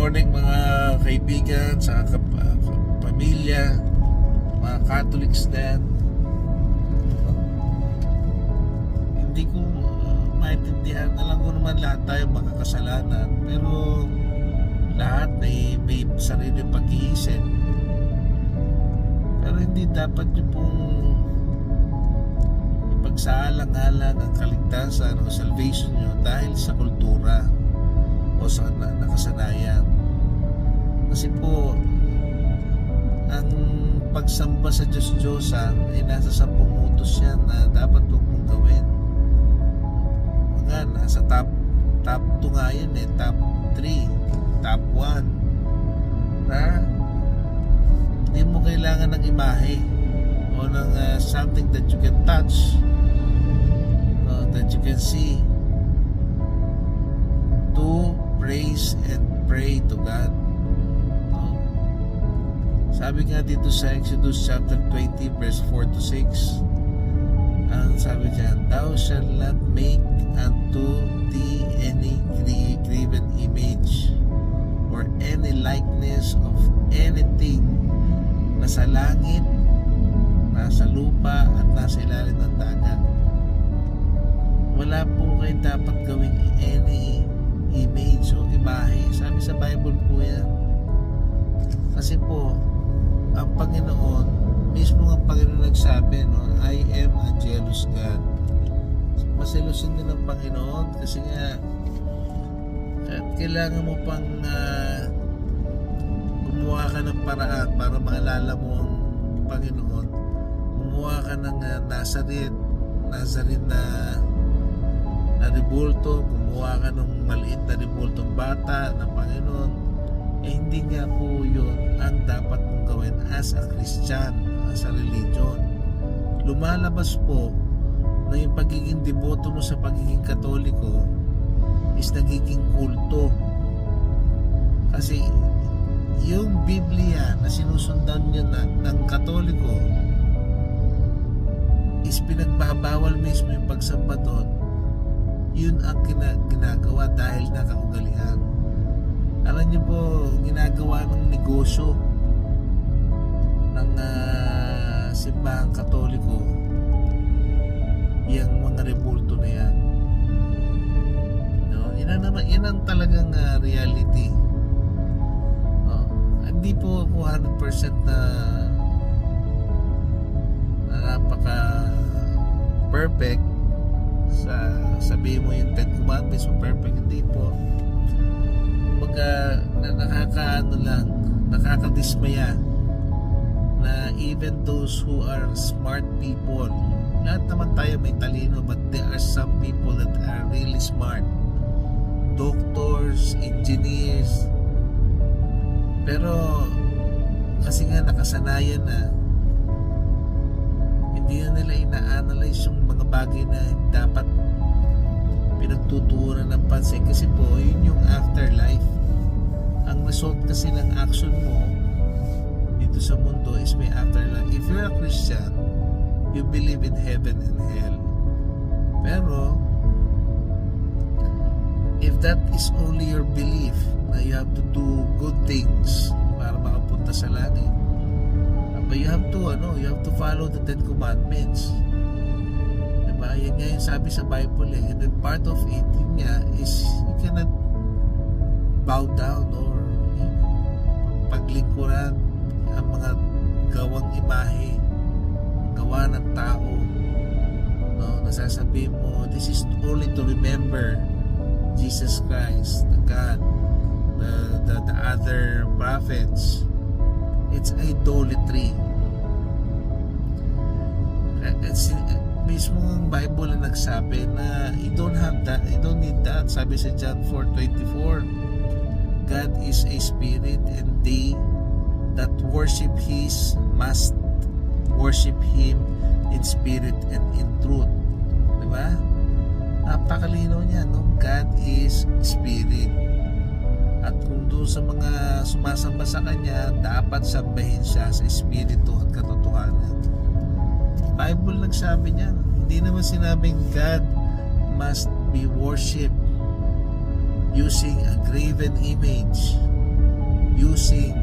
morning mga kaibigan sa pamilya, mga Catholics din. Hindi ko maintindihan. Alam ko naman lahat tayo makakasalanan, pero lahat may sarili pag-iisip. Pero hindi dapat yung pong ipagsaalang-alang ang kaligtasan o salvation nyo dahil sa kultura o sa nakasanayan. Kasi po ang pagsamba sa Diyos-Diyosan ay nasa 10 utos yan na dapat huwag mong gawin. Mga nasa top 2 nga yan top 3, top 1 na hindi mo kailangan ng imahe o ng something that you can touch, that you can see, to praise and pray to God. Sabi nga dito sa Exodus chapter 20 verse 4 to 6, ang sabi dyan, thou shalt not make unto thee any graven image or any likeness of anything nasa langit, nasa lupa at nasa ilalim ng dagat. Wala po kayo dapat gawing any image o imahe. Sabi sa Bible po yan. Kasi po ang Panginoon, mismo ang Panginoon nagsabi, no, I am a jealous God. Maselosin din ng Panginoon kasi nga at kailangan mo pang gumawa ka ng paraan para maalala mo ang Panginoon. Gumawa ka ng Nazarene na rebulto, gumawa ka ng maliit na rebultong bata na Panginoon. Hindi nga po yun ang dapat mong gawin as a Christian, as a religion. Lumalabas po na yung pagiging deboto mo sa pagiging Katoliko is nagiging kulto. Kasi yung Biblia na sinusundan nyo ng Katoliko is pinagbabawal mismo yung pagsamba doon. Yun ang ginagawa dahil nakaugalian. Alam niyo po, ginagawa ng negosyo ng simbahang Katoliko yung mga rebulto na yan. No? Yan ang talagang reality. Hindi po ako 100% na napaka perfect sa sabihin mo yung 10 commandments mo perfect. Hindi po. Nakakadismaya na even those who are smart people, lahat naman tayo may talino, but there are some people that are really smart, doctors, engineers, pero kasi nga nakasanayan na, hindi na nila ina-analyze yung mga bagay na dapat pinagtutuunan ng pansin. Kasi po yun yung afterlife. Ang result kasi ng action mo dito sa mundo is may afterlife. If you're a Christian, you believe in heaven and hell. Pero if that is only your belief na you have to do good things para makapunta sa langit, but you have to follow the 10 commandments. Diba? Yan nga yung sabi sa Bible eh. And then part of it, yun nga, is you cannot bow down or paglingkuran ang mga gawang imahe, gawa ng tao. No? Nasasabihin mo, this is only to remember Jesus Christ, the God, the other prophets. It's idolatry. It's mismo ang Bible na nagsabi na you don't have that, you don't need that. Sabi sa John 4:24, God is a spirit, and they that worship His must worship Him in spirit and in truth. Diba? Napakalinaw niya, no? God is spirit. At kung doon sa mga sumasamba sa Kanya, dapat sambahin siya sa espiritu at katotohanan. Bible nagsabi niyan. Hindi naman sinabing God must be worshipped using a graven image. using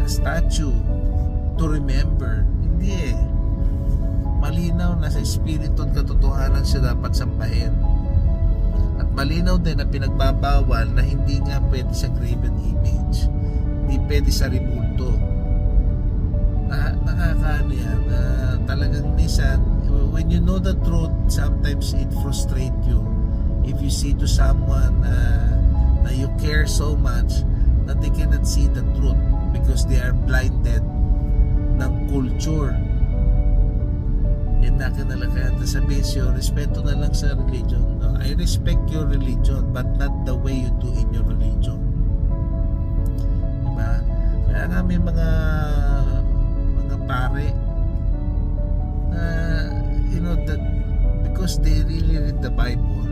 a statue to remember. Hindi eh. Malinaw na sa espiritu at katotohanan siya dapat sampahin. At malinaw din na pinagbabawal na hindi nga pwede sa graven image. Hindi pwede sa rebulto. Nakakaano yan. Talagang minsan, when you know the truth, sometimes it frustrates you. If you see to someone na you care so much that they cannot see the truth because they are blinded ng culture. Yan na kinalakayan. Sabihin siyo, respeto na lang sa religion. No, I respect your religion but not the way you do in your religion. Diba? Kaya nga may mga pare you know that because they really read the Bible,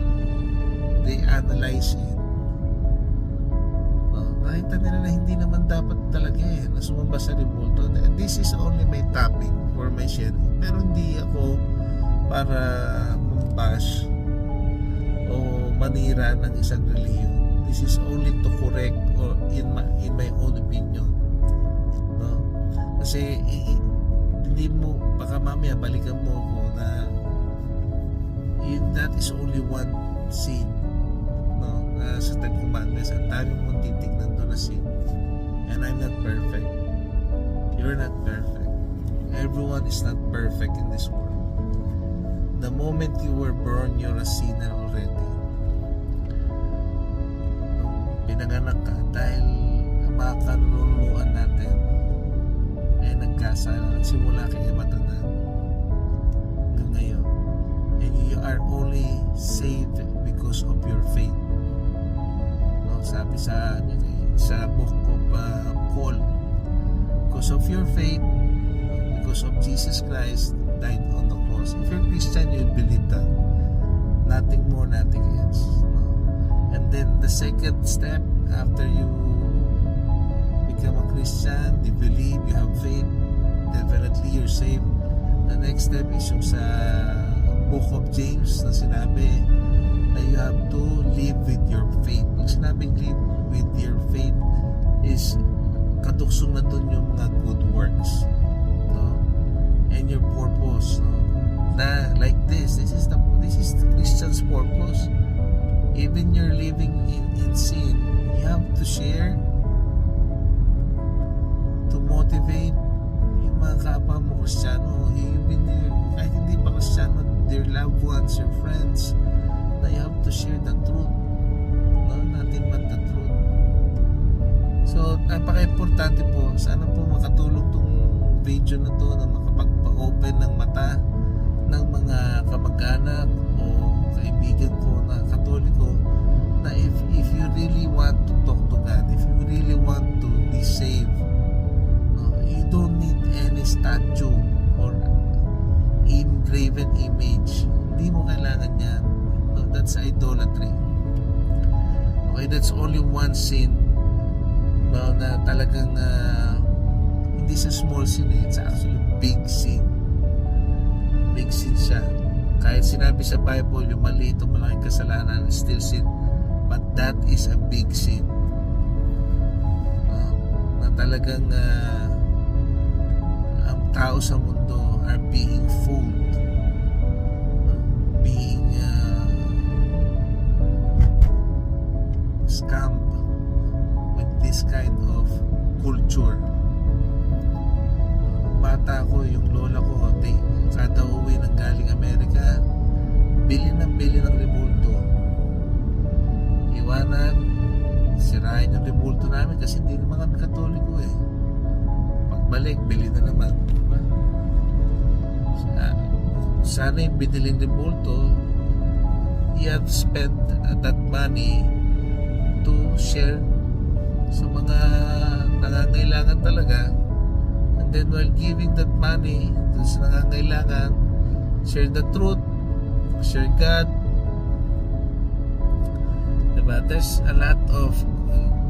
they analyze it. Nakita nila na hindi naman dapat talaga na sumamba sa rebulto. This is only my topic for my sharing, pero hindi ako para mabash o manira ng isang relihiyon. This is only to correct or in my own opinion. No? Kasi hindi mo, baka mamaya balikan mo ako na that is only one sin, no? Sa Ten Commandments, ang dami mong titignan doon na sin. And I'm not perfect. You're not perfect. Everyone is not perfect in this world. The moment you were born, you're a sinner already. Pinanganak ka dahil ang mga kanunuluan natin ay nagkasala, nagsimula kayo matanda hanggang ngayon. And you are only saved because of your faith. No, sabi sa book of Paul, because of your faith, because of Jesus Christ died on the cross. If you're Christian, you'll believe that. Nothing more, nothing else. No? And then the second step after you become a Christian, you believe, you have faith, definitely you're saved. The next step is yung sa book of James na sinabi na you have to live with your faith. Pag sinabing live with your faith is kaduksong na dun yung mga good works, no? And your purpose, no? Na like this is the Christian's purpose. Even you're living in sin, you have to share, to motivate yung mga kapwa mo Kristiyano, even kahit hindi pa Kristiyano, their loved ones, your friends, na you have to share the truth, no? Nothing but the truth. So napaka-importante po, sana po makatulong tong video na to na makapagpa-open ng mata ng mga kamag-anak o kaibigan ko na Katoliko, na if you really want to talk to God, if you really want to be saved, no, you don't need any statue or engraven image. Hindi mo kailangan yan. No, that's idolatry. Okay, that's only one sin, no, na talagang hindi sa small sin, it's actually big sin. Big sin siya. Kahit sinabi sa Bible yung maliit o malaking kasalanan is still sin, but that is a big sin, na talagang ang tao sa mundo are being fooled, being scammed with this kind of culture. Bata ko, yung lola ko, kada uwi ng galing Amerika, bili ng rebulto, iwanan, sirain yung rebulto namin kasi hindi naman kami Katoliko eh. Pagbalik, bili na naman, diba? Sana yung biniling rebulto, you have spent that money to share sa mga nangangailangan talaga. And then while giving that money dun sa nangangailangan, share the truth, share God, diba? There's a lot of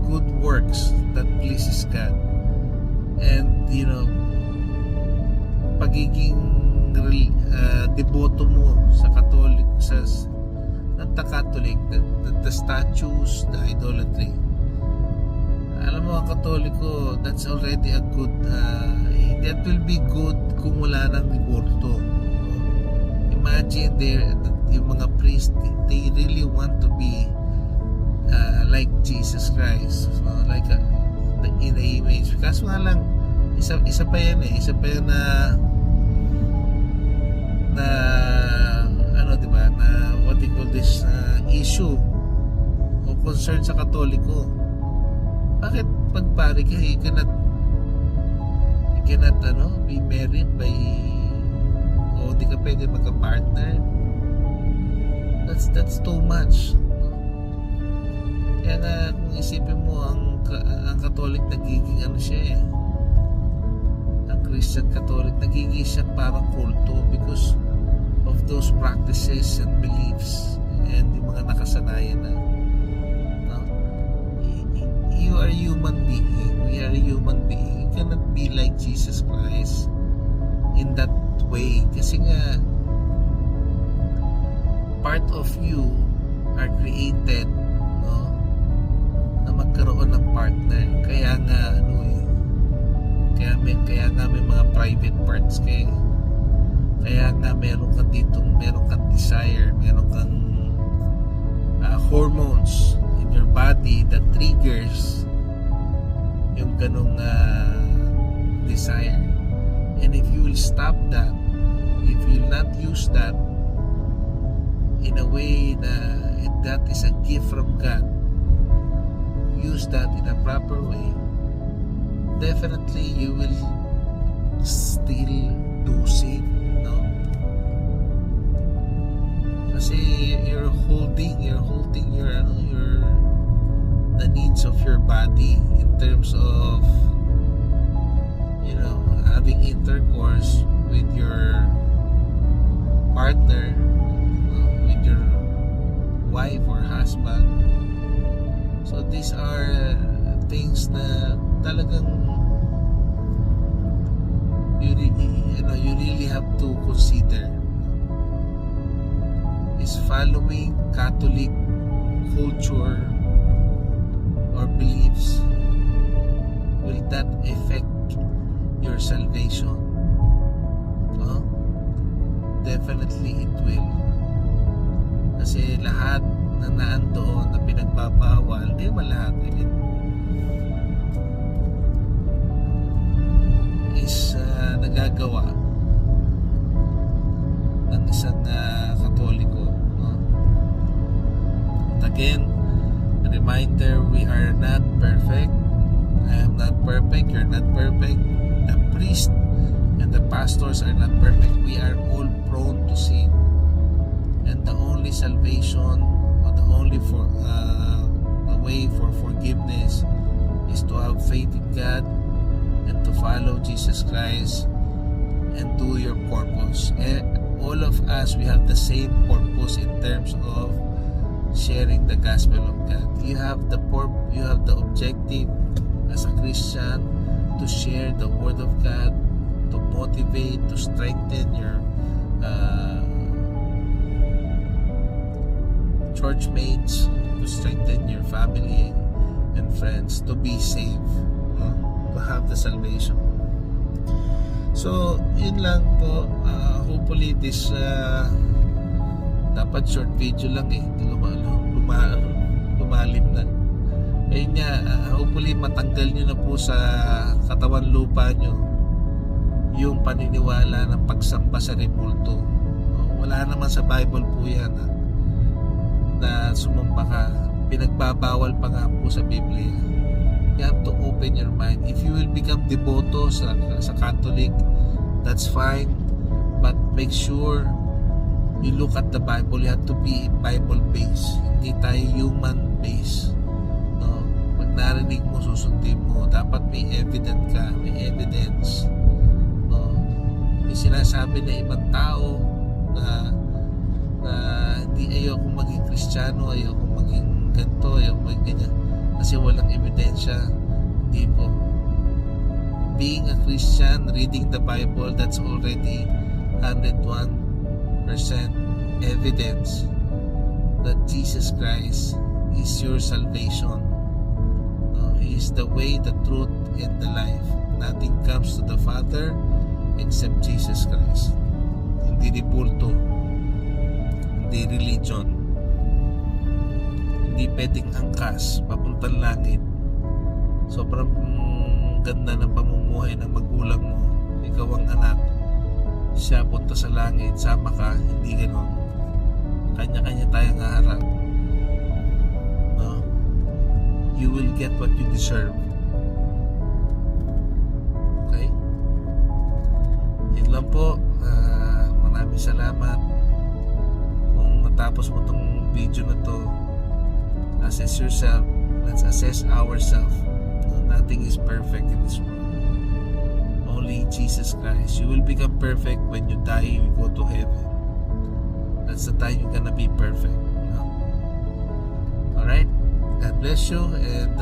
good works that pleases God. And you know, pagiging deboto mo sa Katolik, sa Not the Catholic, the statues, the idolatry. Alam mo, ang Katoliko, that's already a good, that will be good kung wala ng revolto. Imagine yung mga priest, they really want to be like Jesus Christ, like in the image. Kaso nga lang, isa pa yan na ano, diba, na what they call this issue o concern sa Katoliko. Bakit pag pari ka, you cannot be married by, o di ka pwede magka-partner? That's too much. Kaya nga, kung isipin mo, ang Catholic nagiging ano siya ang Christian Catholic nagiging siya parang kulto because of those practices and beliefs and yung mga nakasanayan na, no? You are a human being, we are a human being. You cannot be like Jesus Christ in that way kasi nga part of you are created, no, na magkaroon ng partner. Kaya nga kaya nga may mga private parts kayo. Kaya nga meron kang desire, meron kang hormones in your body that triggers yung ganong desire. And if you will stop that, if you will not use that in a way that is a gift from God, use that in a proper way, definitely you will still do sin, no? Kasi you're holding the needs of your body in terms of, you know, having intercourse with your partner, with your wife or husband. So these are things na talagang you really have to consider. Is following Catholic culture or beliefs, will that affect your salvation? Definitely it will. Kasi lahat na naandoon na pinagbabawal, di man lahat is nagagawa ng isang Katoliko, no? But again, a reminder, we are not perfect. I am not perfect, you're not perfect, the priest and the pastors are not perfect. We are all prone to sin, and the only salvation, or the only the way for forgiveness is to have faith in God and to follow Jesus Christ and do your purpose. All of us, we have the same purpose in terms of sharing the gospel of God. You have the objective as a Christian to share the word of God, to motivate, to strengthen your church mates, to strengthen your family and friends, to be saved, to have the salvation. So yun lang po. Hopefully this dapat short video lang lumalim na. Ayun nga, hopefully matanggal nyo na po sa katawan lupa nyo yung paniniwala ng pagsamba sa remulto. Wala naman sa Bible po yan na sumamba ka. Pinagbabawal pa nga po sa Biblia. You have to open your mind. If you will become devoto sa Catholic, that's fine, but make sure you look at the Bible. You have to be Bible-based, hindi tayo human-based, no? Pag narinig mo, susundin mo. Dapat may evidence, no? Yung sinasabi na ibang tao na hindi, ayokong maging Kristiyano, ayokong maging ganito, ayokong maging ganyan, kasi walang ebidensya. Hindi po. Being a Christian, reading the Bible, that's already 101% evidence that Jesus Christ is your salvation. No, He is the way, the truth, and the life. Nothing comes to the Father except Jesus Christ. Hindi ribulto, hindi religion, hindi pwedeng angkas papuntang langit. Sobrang ganda ng pamumuhay ng magulang mo. Ikaw ang anak, siya punta sa langit, sama ka. Hindi ganon. Kanya-kanya tayong haharap. No? You will get what you deserve. Okay? Yun lang po. Maraming salamat. Kung matapos mo tong video na to, assess yourself. Let's assess ourselves. Nothing is perfect in this world. Only Jesus Christ. You will become perfect when you die. You go to heaven. That's the time you're gonna be perfect. No? Alright? God bless you, and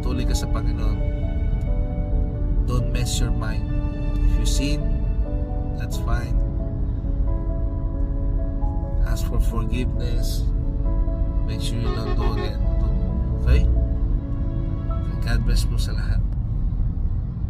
tuloy ka sa Panginoon. Don't mess your mind. If you sin, that's fine. Ask for forgiveness. Make sure you don't do again. Okay? God bless mo sa lahat.